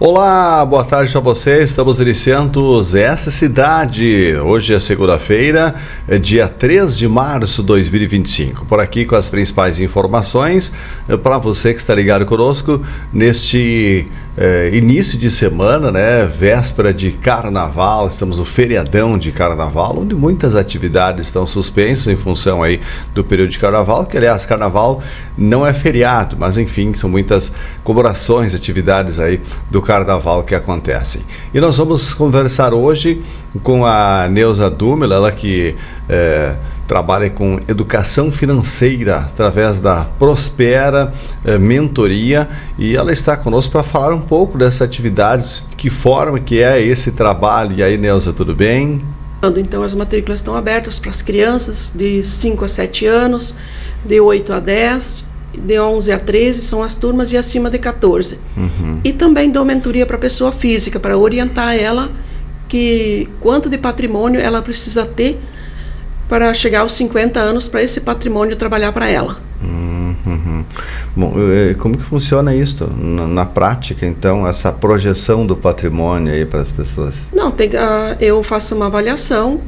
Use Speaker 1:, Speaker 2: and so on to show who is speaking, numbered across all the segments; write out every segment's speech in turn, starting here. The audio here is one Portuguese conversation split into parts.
Speaker 1: Olá, boa tarde para vocês. Estamos iniciando essa cidade. Hoje é segunda-feira, dia 3 de março de 2025. Por aqui com as principais informações para você que está ligado conosco neste início de semana, né? Véspera de Carnaval. Estamos no feriadão de Carnaval, onde muitas atividades estão suspensas em função aí do período de Carnaval, que aliás, Carnaval não é feriado, mas enfim, são muitas comemorações, atividades aí do Carnaval que acontecem. E nós vamos conversar hoje com a Neuza Dumela, ela que trabalha com educação financeira através da Prospera Mentoria, e ela está conosco para falar um pouco dessa atividade, de que forma que é esse trabalho. E aí, Neuza, tudo bem?
Speaker 2: Então, as matrículas estão abertas para as crianças de 5 a 7 anos, de 8 a 10, de 11 a 13, são as turmas de acima de 14. E também dou mentoria para a pessoa física, para orientar ela que quanto de patrimônio ela precisa ter para chegar aos 50 anos, para esse patrimônio trabalhar para ela.
Speaker 1: Bom, como que funciona isso na prática, então, essa projeção do patrimônio aí para as pessoas?
Speaker 2: Não, eu faço uma avaliação,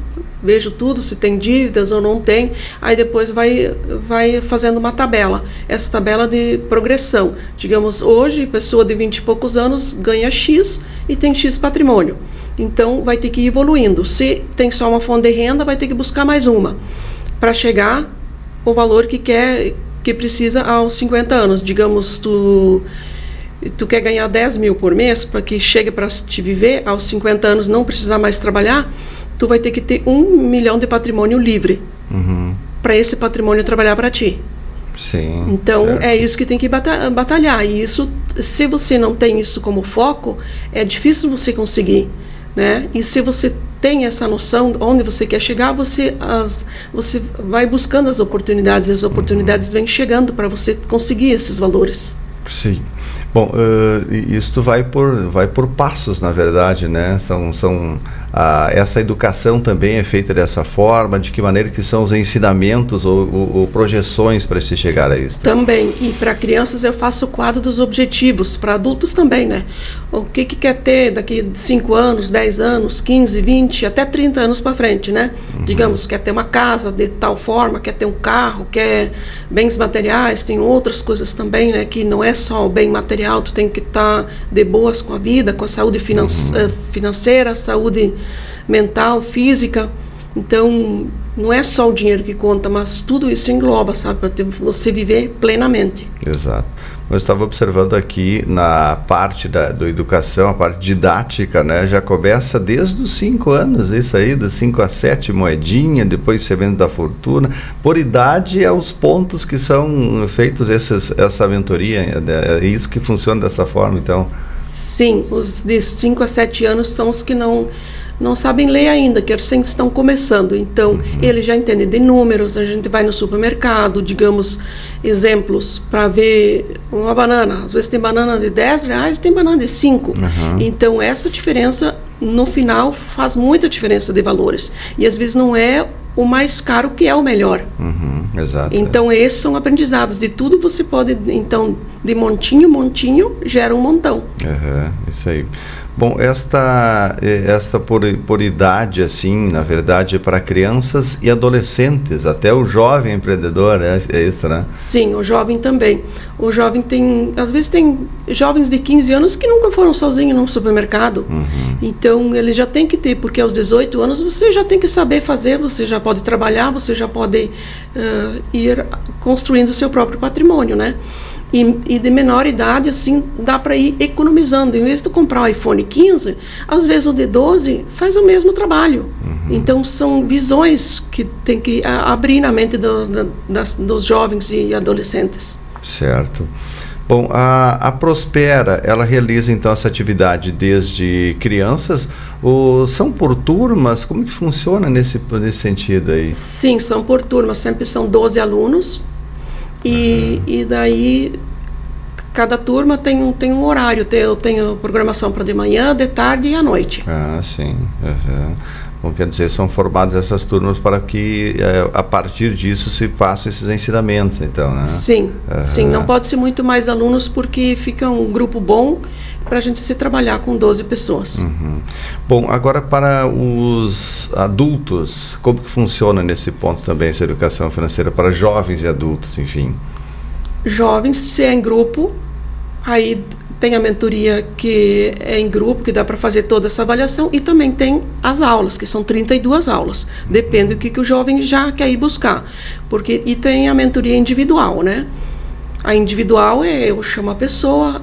Speaker 2: vejo tudo, se tem dívidas ou não tem, aí depois vai fazendo uma tabela, essa tabela de progressão. Digamos, hoje, pessoa de 20 e poucos anos ganha X e tem X patrimônio. Então, vai ter que ir evoluindo. Se tem só uma fonte de renda, vai ter que buscar mais uma, para chegar ao valor que precisa aos 50 anos. Digamos, tu quer ganhar 10 mil por mês, para que chegue para te viver, aos 50 anos não precisar mais trabalhar, tu vai ter que ter 1 milhão de patrimônio livre, para esse patrimônio trabalhar para ti.
Speaker 1: Sim.
Speaker 2: Então,
Speaker 1: certo.
Speaker 2: É isso que tem que batalhar. E isso, se você não tem isso como foco, é difícil você conseguir, né? E se você tem essa noção de onde você quer chegar, você vai buscando as oportunidades, e as oportunidades vêm chegando para você conseguir esses valores.
Speaker 1: Sim. Bom, isso vai por passos, na verdade, né? Essa educação também é feita dessa forma. De que maneira que são os ensinamentos ou projeções para se chegar a isso?
Speaker 2: Também, e para crianças eu faço o quadro dos objetivos, para adultos também, né? O que quer ter daqui 5 anos, 10 anos, 15, 20, até 30 anos para frente, né? Digamos, quer ter uma casa de tal forma, quer ter um carro, quer bens materiais, tem outras coisas também, né? Que não é só o bem material, tu tem que estar de boas com a vida, com a saúde financeira, saúde mental, física. Então, não é só o dinheiro que conta, mas tudo isso engloba, sabe, para você viver plenamente.
Speaker 1: Exato. Eu estava observando aqui na parte da educação, a parte didática, né? Já começa desde os 5 anos, isso aí, dos 5 a 7, moedinha, depois semente da fortuna. Por idade, é os pontos que são feitos essa mentoria. É isso que funciona dessa forma, então?
Speaker 2: Sim, os de 5 a 7 anos são os que não sabem ler ainda, que recém estão começando. Então, eles já entendem de números. A gente vai no supermercado, digamos, exemplos, para ver uma banana. Às vezes tem banana de R$10, tem banana de 5. Então, essa diferença, no final, faz muita diferença de valores. E, às vezes, não é o mais caro que é o melhor.
Speaker 1: Exato.
Speaker 2: Então, esses são aprendizados. De tudo você pode, então, de montinho, gera um montão.
Speaker 1: Isso aí. Bom, esta por idade, assim, na verdade, é para crianças e adolescentes, até o jovem empreendedor, é isso, né?
Speaker 2: Sim, o jovem também. O jovem às vezes tem jovens de 15 anos que nunca foram sozinhos num supermercado. Então, ele já tem que ter, porque aos 18 anos você já tem que saber fazer, você já pode trabalhar, você já pode ir construindo o seu próprio patrimônio, né? E de menor idade, assim, dá para ir economizando. Em vez de comprar um iPhone 15, às vezes o de 12 faz o mesmo trabalho. Então, são visões que tem que abrir na mente dos jovens e adolescentes.
Speaker 1: Certo. Bom, a Prospera, ela realiza então essa atividade desde crianças, ou são por turmas? Como que funciona nesse sentido aí?
Speaker 2: Sim, são por turmas, sempre são 12 alunos. E daí cada turma tem um horário. Eu tenho programação para de manhã, de tarde e à noite.
Speaker 1: Sim. Bom, quer dizer, são formadas essas turmas para que a partir disso se passem esses ensinamentos, então, né?
Speaker 2: Sim, sim, não pode ser muito mais alunos porque fica um grupo bom para a gente se trabalhar com 12 pessoas.
Speaker 1: Bom, agora para os adultos, como que funciona nesse ponto também essa educação financeira para jovens e adultos, enfim?
Speaker 2: Jovens, se é em grupo, aí tem a mentoria que é em grupo, que dá para fazer toda essa avaliação, e também tem as aulas, que são 32 aulas. Depende do que o jovem já quer ir buscar. E tem a mentoria individual, né? A individual eu chamo a pessoa,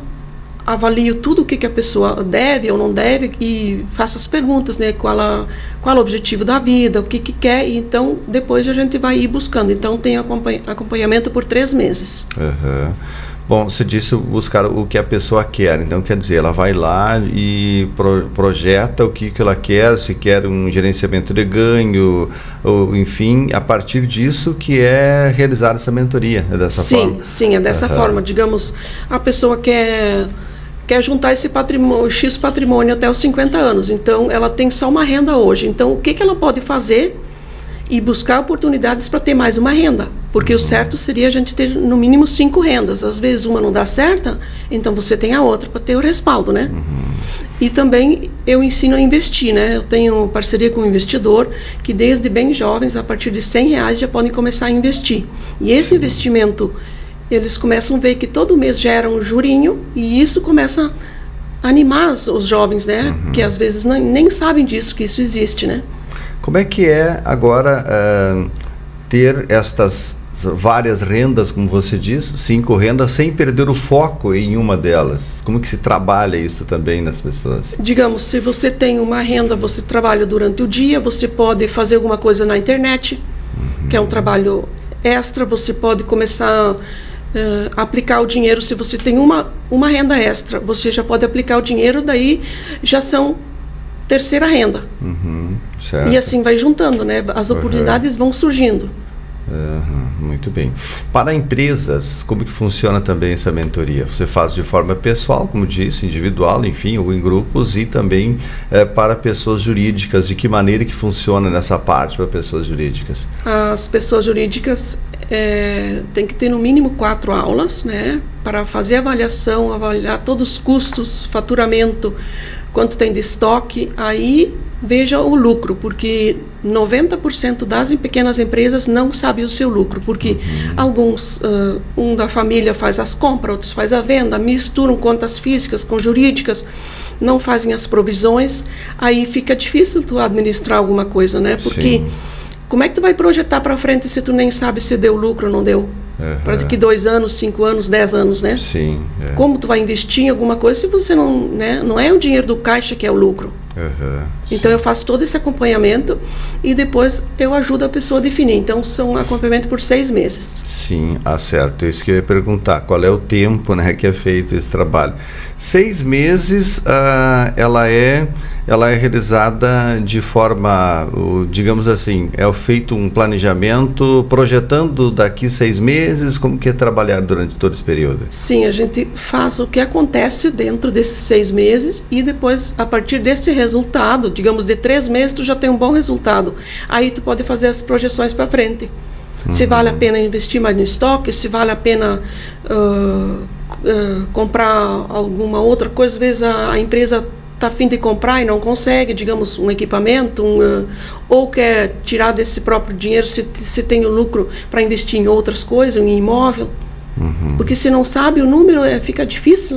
Speaker 2: avalio tudo o que a pessoa deve ou não deve e faço as perguntas, né? Qual o objetivo da vida, o que quer, e então depois a gente vai ir buscando. Então tem acompanhamento por 3 meses.
Speaker 1: Bom, você disse buscar o que a pessoa quer, então quer dizer, ela vai lá e projeta o que ela quer, se quer um gerenciamento de ganho, ou, enfim, a partir disso que é realizar essa mentoria, é dessa forma?
Speaker 2: Sim, é dessa forma. Digamos, a pessoa quer juntar esse X patrimônio até os 50 anos, então ela tem só uma renda hoje, então o que ela pode fazer e buscar oportunidades para ter mais uma renda, porque o certo seria a gente ter no mínimo 5 rendas. Às vezes uma não dá certa, então você tem a outra para ter o respaldo, né? E também eu ensino a investir, né? Eu tenho parceria com um investidor que desde bem jovens, a partir de R$100 já podem começar a investir. E esse investimento, eles começam a ver que todo mês gera um jurinho e isso começa a animar os jovens, né? Que às vezes nem sabem disso, que isso existe, né?
Speaker 1: Como é que é agora ter estas várias rendas, como você diz, 5 rendas, sem perder o foco em uma delas? Como que se trabalha isso também nas pessoas?
Speaker 2: Digamos, se você tem uma renda, você trabalha durante o dia, você pode fazer alguma coisa na internet, que é um trabalho extra, você pode começar a aplicar o dinheiro. Se você tem uma renda extra, você já pode aplicar o dinheiro, daí já são terceira renda.
Speaker 1: Certo.
Speaker 2: E assim vai juntando, né? As oportunidades vão surgindo.
Speaker 1: Muito bem. Para empresas, como que funciona também essa mentoria? Você faz de forma pessoal, como disse, individual, enfim, ou em grupos, e também para pessoas jurídicas. De que maneira que funciona nessa parte para pessoas jurídicas? As
Speaker 2: pessoas jurídicas têm que ter no mínimo 4 aulas, né? Para fazer avaliação, avaliar todos os custos, faturamento, quanto tem de estoque, aí veja o lucro, porque 90% das pequenas empresas não sabem o seu lucro, porque alguns, um da família faz as compras, outros faz a venda, misturam contas físicas com jurídicas, não fazem as provisões, aí fica difícil tu administrar alguma coisa, né? Porque como é que tu vai projetar para frente se tu nem sabe se deu lucro ou não deu? Para daqui 2 anos, 5 anos, 10 anos, né? Como tu vai investir em alguma coisa se você não, né? Não é o dinheiro do caixa que é o lucro. Então eu faço todo esse acompanhamento e depois eu ajudo a pessoa a definir. Então são acompanhamento por 6 meses.
Speaker 1: Sim, certo. Isso que eu ia perguntar. Qual é o tempo, né, que é feito esse trabalho? 6 meses, ela é realizada de forma, digamos assim, é feito um planejamento projetando daqui 6 meses, como que é trabalhar durante todo esse período?
Speaker 2: Sim, a gente faz o que acontece dentro desses 6 meses e depois, a partir desse resultado, digamos, de 3 meses, tu já tem um bom resultado. Aí tu pode fazer as projeções para frente. Se vale a pena investir mais no estoque, se vale a pena comprar alguma outra coisa. Às vezes a empresa está a fim de comprar e não consegue, digamos, um equipamento, ou quer tirar desse próprio dinheiro, se tem o lucro para investir em outras coisas, em imóvel. Porque se não sabe o número, fica difícil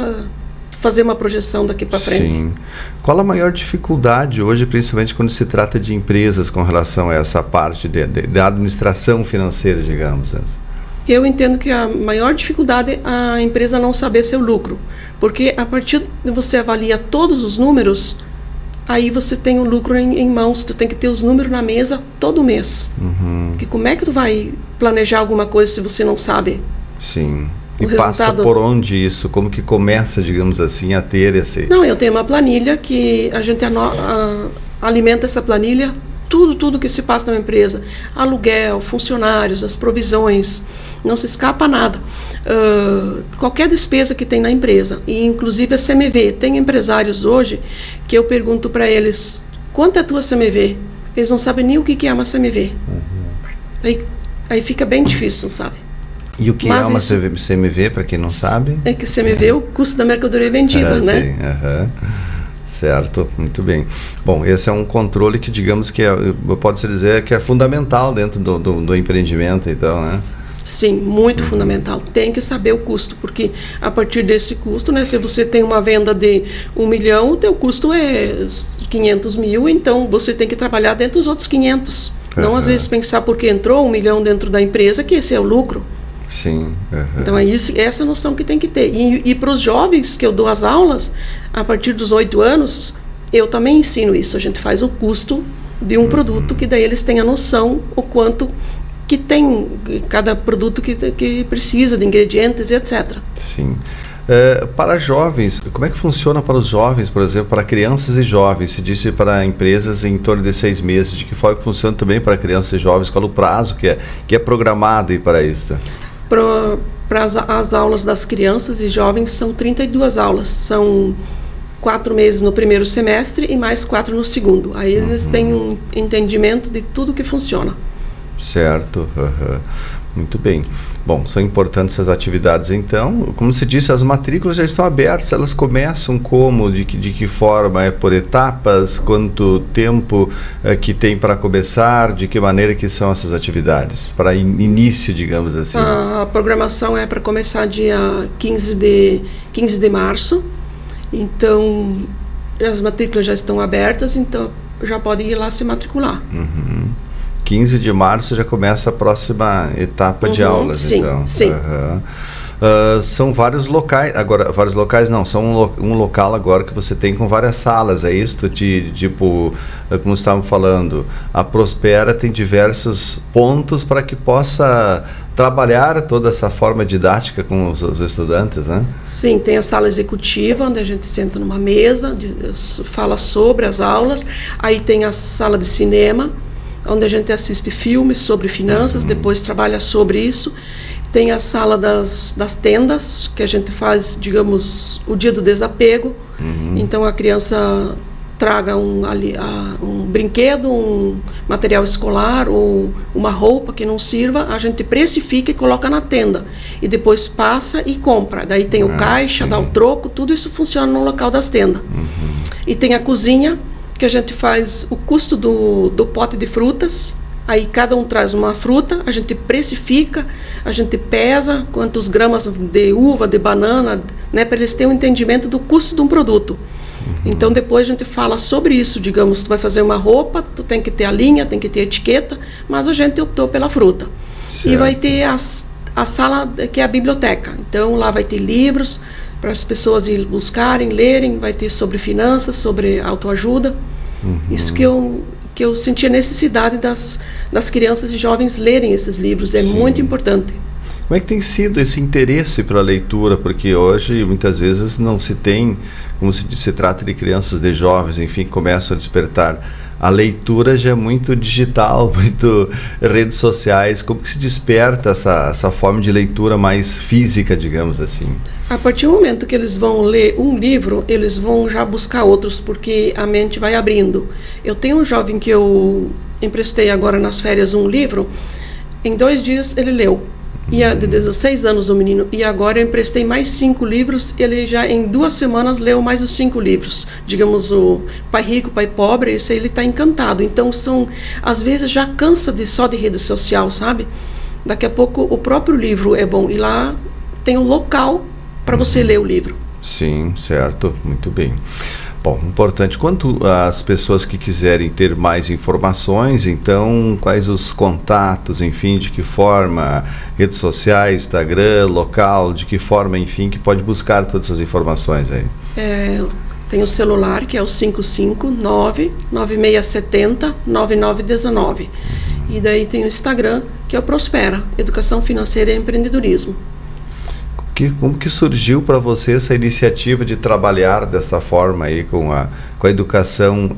Speaker 2: fazer uma projeção daqui para frente.
Speaker 1: Sim. Qual a maior dificuldade hoje, principalmente quando se trata de empresas, com relação a essa parte da administração financeira, digamos?
Speaker 2: Eu entendo que a maior dificuldade é a empresa não saber seu lucro, porque a partir de você avalia todos os números, aí você tem o lucro em mãos, tu tem que ter os números na mesa todo mês. Porque como é que tu vai planejar alguma coisa se você não sabe?
Speaker 1: Sim. E passa por onde isso? Como que começa, digamos assim, a ter esse...
Speaker 2: Não, eu tenho uma planilha que a gente alimenta essa planilha, tudo que se passa na empresa, aluguel, funcionários, as provisões, não se escapa nada. Qualquer despesa que tem na empresa, e inclusive a CMV. Tem empresários hoje que eu pergunto para eles, quanto é a tua CMV? Eles não sabem nem o que é uma CMV. Aí fica bem difícil, sabe?
Speaker 1: E o que
Speaker 2: Mas
Speaker 1: é uma
Speaker 2: isso-
Speaker 1: CMV, para quem não sabe?
Speaker 2: É que CMV é o custo da mercadoria vendida, né?
Speaker 1: Sim, aham. Certo, muito bem. Bom, esse é um controle que, digamos que pode-se dizer que é fundamental dentro do empreendimento, então, né?
Speaker 2: Sim, muito fundamental. Tem que saber o custo, porque a partir desse custo, né, se você tem uma venda de 1 milhão, o teu custo é 500 mil, então você tem que trabalhar dentro dos outros 500. Não, às vezes, pensar porque entrou 1 milhão dentro da empresa, que esse é o lucro.
Speaker 1: Sim.
Speaker 2: Então, é essa noção que tem que ter. E para os jovens que eu dou as aulas, a partir dos 8 anos, eu também ensino isso. A gente faz o custo de um produto, que daí eles têm a noção o quanto que tem cada produto que precisa de ingredientes e etc.
Speaker 1: Sim. Para jovens, como é que funciona para os jovens, por exemplo, para crianças e jovens? Se disse para empresas em torno de 6 meses, de que forma que funciona também para crianças e jovens? Qual o prazo que é programado aí para isso?
Speaker 2: Para as aulas das crianças e jovens são 32 aulas, são 4 meses no primeiro semestre e mais 4 no segundo. Aí eles têm um entendimento de tudo que funciona.
Speaker 1: Certo, muito bem. Bom, são importantes essas atividades então. Como se disse, as matrículas já estão abertas, elas começam como, de que forma? É por etapas? Quanto tempo que tem para começar? De que maneira que são essas atividades? Para início, digamos assim.
Speaker 2: A programação é para começar dia 15 de março, então as matrículas já estão abertas, então já pode ir lá se matricular.
Speaker 1: 15 de março já começa a próxima etapa de aulas,
Speaker 2: sim,
Speaker 1: então.
Speaker 2: Sim.
Speaker 1: São vários locais, agora, vários locais não, são um local agora que você tem com várias salas, é isso? Tipo, como estavam falando, a Prospera tem diversos pontos para que possa trabalhar toda essa forma didática com os estudantes, né?
Speaker 2: Sim, tem a sala executiva, onde a gente senta numa mesa, fala sobre as aulas, aí tem a sala de cinema, onde a gente assiste filmes sobre finanças, depois trabalha sobre isso. Tem a sala das tendas, que a gente faz, digamos, o dia do desapego. Então a criança traga um brinquedo, um material escolar ou uma roupa que não sirva, a gente precifica e coloca na tenda. E depois passa e compra. Daí tem o caixa, dá o troco, tudo isso funciona no local das tendas. E tem a cozinha, que a gente faz o custo do pote de frutas, aí cada um traz uma fruta, a gente precifica, a gente pesa quantos gramas de uva, de banana, né, para eles terem um entendimento do custo de um produto. Então depois a gente fala sobre isso, digamos, tu vai fazer uma roupa, tu tem que ter a linha, tem que ter a etiqueta, mas a gente optou pela fruta. Certo. E vai ter a sala que é a biblioteca, então lá vai ter livros, para as pessoas ir buscarem, lerem, vai ter sobre finanças, sobre autoajuda. Isso que eu senti a necessidade das crianças e jovens lerem esses livros, é muito importante.
Speaker 1: Como é que tem sido esse interesse pela leitura? Porque hoje, muitas vezes, não se tem, como se trata de crianças, de jovens, enfim, que começam a despertar. A leitura já é muito digital, muito redes sociais. Como que se desperta essa forma de leitura mais física, digamos assim?
Speaker 2: A partir do momento que eles vão ler um livro, eles vão já buscar outros, porque a mente vai abrindo. Eu tenho um jovem que eu emprestei agora nas férias um livro, em 2 dias ele leu. E de 16 anos o menino, e agora eu emprestei mais 5 livros, ele já em 2 semanas leu mais os 5 livros. Digamos, o Pai Rico, Pai Pobre, esse aí ele está encantado. Então, às vezes já cansa só de rede social, sabe? Daqui a pouco o próprio livro é bom, e lá tem um local para você ler o livro.
Speaker 1: Sim, certo, muito bem. Bom, importante, quanto às pessoas que quiserem ter mais informações, então, quais os contatos, enfim, de que forma, redes sociais, Instagram, local, de que forma, enfim, que pode buscar todas essas informações aí?
Speaker 2: Tem o celular, que é o 559-9670-9919. E daí tem o Instagram, que é o Prospera, Educação Financeira e Empreendedorismo.
Speaker 1: Como que surgiu para você essa iniciativa de trabalhar dessa forma aí com a educação,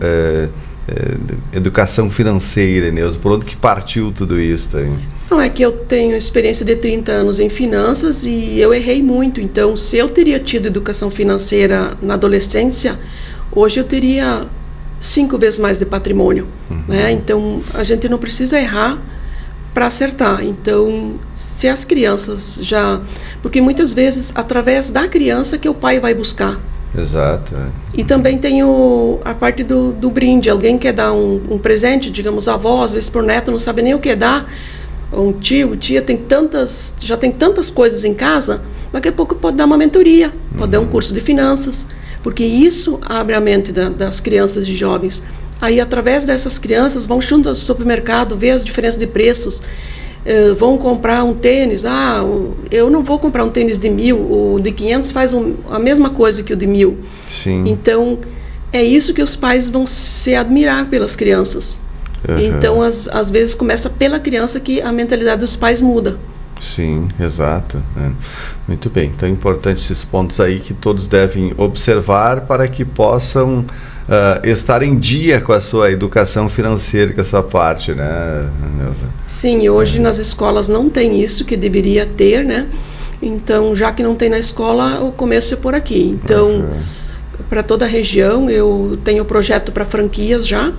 Speaker 1: educação financeira, Neuza? Por onde que partiu tudo isso aí?
Speaker 2: Não, é que eu tenho experiência de 30 anos em finanças e eu errei muito. Então, se eu teria tido educação financeira na adolescência, hoje eu teria 5 vezes mais de patrimônio. Né? Então, a gente não precisa errar para acertar. Então, se as crianças já... Porque muitas vezes, através da criança que o pai vai buscar.
Speaker 1: Exato.
Speaker 2: E também tem a parte do brinde. Alguém quer dar um presente, digamos, a avó, às vezes por neto, não sabe nem o que dar. Um tio, tia, já tem tantas coisas em casa, daqui a pouco pode dar uma mentoria, pode dar um curso de finanças, porque isso abre a mente das crianças e jovens. Aí, através dessas crianças, vão junto ao supermercado, ver as diferenças de preços, vão comprar um tênis. Eu não vou comprar um tênis de 1.000, o de 500 faz a mesma coisa que o de 1.000.
Speaker 1: Sim.
Speaker 2: Então, é isso que os pais vão se admirar pelas crianças.
Speaker 1: Uhum.
Speaker 2: Então, às vezes, começa pela criança que a mentalidade dos pais muda.
Speaker 1: Sim, exato. Muito bem. Então, é importante esses pontos aí que todos devem observar para que possam estar em dia com a sua educação financeira, com essa parte, né, Neuza?
Speaker 2: Sim, e hoje nas escolas não tem isso que deveria ter, né? Então, já que não tem na escola, o começo é por aqui. Então, para toda a região, eu tenho projeto para franquias já,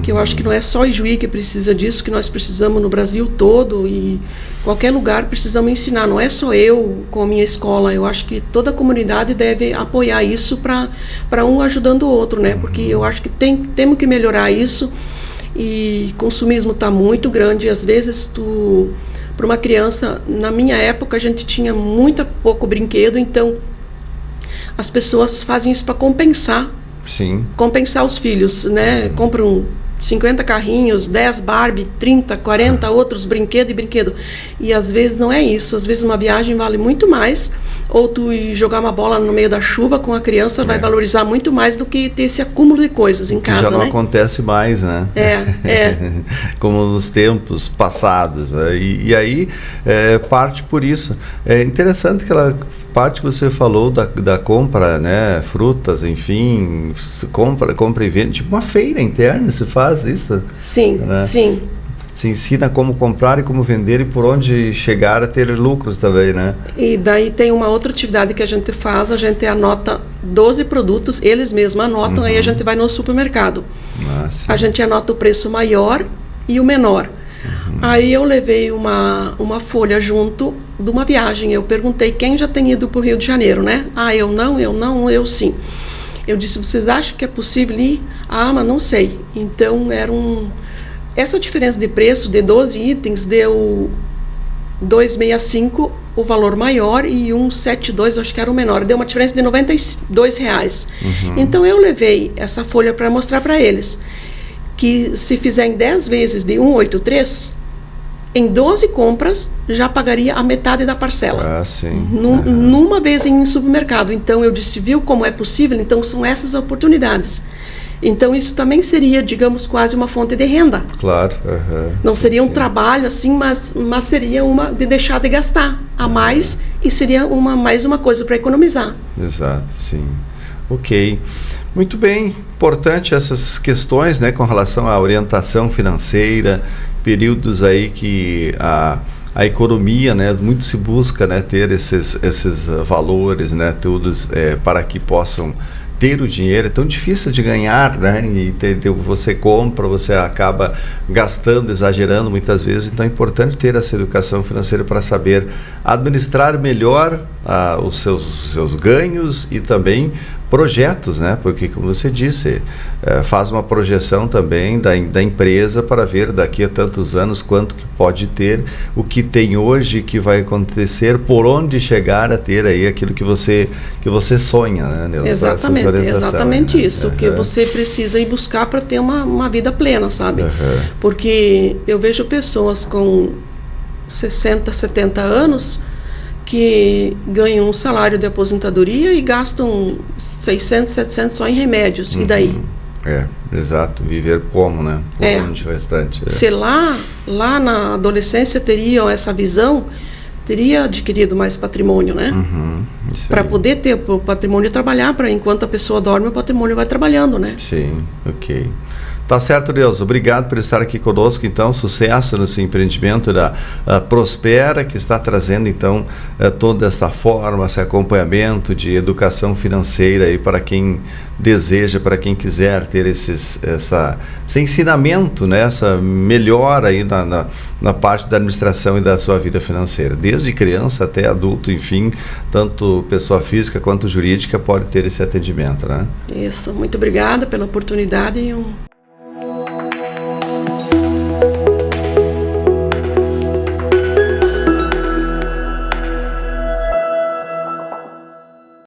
Speaker 2: que eu acho que não é só Ijuí que precisa disso, que nós precisamos no Brasil todo e qualquer lugar precisamos ensinar. Não é só eu com a minha escola, eu acho que toda a comunidade deve apoiar isso para um ajudando o outro, né? Porque eu acho que temos que melhorar isso e o consumismo está muito grande. Às vezes, para uma criança, na minha época, a gente tinha muito pouco brinquedo, então as pessoas fazem isso para compensar.
Speaker 1: Sim.
Speaker 2: Compensar os filhos, né? Compram 50 carrinhos, 10 Barbie, 30, 40 outros brinquedo. E às vezes não é isso. Às vezes uma viagem vale muito mais. Ou tu ir jogar uma bola no meio da chuva com a criança vai valorizar muito mais do que ter esse acúmulo de coisas em casa,
Speaker 1: já não
Speaker 2: né?
Speaker 1: acontece mais, né? Como nos tempos passados. Né? E aí parte por isso. É interessante que aquela parte que você falou da compra, né? Frutas, enfim, compra e vende, tipo uma feira interna, se faz isso?
Speaker 2: Sim,
Speaker 1: né?
Speaker 2: Sim.
Speaker 1: Se ensina como comprar e como vender e por onde chegar a ter lucros também, né?
Speaker 2: E daí tem uma outra atividade que a gente faz, a gente anota 12 produtos, eles mesmos anotam, aí a gente vai no supermercado. A gente anota o preço maior e o menor. Aí eu levei uma folha junto de uma viagem, eu perguntei quem já tem ido para o Rio de Janeiro, né? Eu não, eu sim. Eu disse, vocês acham que é possível ir? Mas não sei. Então essa diferença de preço de 12 itens deu 265, o valor maior, e 172, acho que era o menor. Deu uma diferença de R$92. Então eu levei essa folha para mostrar para eles que se fizer em 10 vezes de 183, em 12 compras já pagaria a metade da parcela.
Speaker 1: Sim.
Speaker 2: Numa vez em supermercado. Então eu disse, viu como é possível? Então são essas oportunidades. Então isso também seria, digamos, quase uma fonte de renda.
Speaker 1: Claro.
Speaker 2: Não seria um trabalho assim, mas seria uma de deixar de gastar a mais e seria mais uma coisa para economizar.
Speaker 1: Exato, sim. Ok. Muito bem, importante essas questões, né, com relação à orientação financeira, períodos aí que a economia, né, muito se busca, né, ter esses valores, né, todos para que possam ter o dinheiro. É tão difícil de ganhar, né, e você compra, você acaba gastando, exagerando muitas vezes. Então é importante ter essa educação financeira para saber administrar melhor os seus ganhos e também projetos, né? Porque, como você disse, faz uma projeção também da empresa para ver daqui a tantos anos quanto que pode ter, o que tem hoje, que vai acontecer, por onde chegar a ter aí aquilo que você sonha, né, Neuza?
Speaker 2: Exatamente isso, que você precisa ir buscar para ter uma vida plena, sabe? Porque eu vejo pessoas com 60, 70 anos que ganham um salário de aposentadoria e gastam 600, 700 só em remédios. E daí?
Speaker 1: Exato. Viver como, né? Por onde o restante.
Speaker 2: Se lá na adolescência teriam essa visão, teria adquirido mais patrimônio, né? Para poder ter o patrimônio trabalhar, para enquanto a pessoa dorme, o patrimônio vai trabalhando, né?
Speaker 1: Sim, ok. Tá certo, Deus. Obrigado por estar aqui conosco, então. Sucesso nesse empreendimento da Prospera, que está trazendo, então, toda essa forma, esse acompanhamento de educação financeira aí para quem deseja, para quem quiser ter esse ensinamento, né? Essa melhora aí na parte da administração e da sua vida financeira. Desde criança até adulto, enfim, tanto pessoa física quanto jurídica pode ter esse atendimento, né?
Speaker 2: Isso. Muito obrigada pela oportunidade e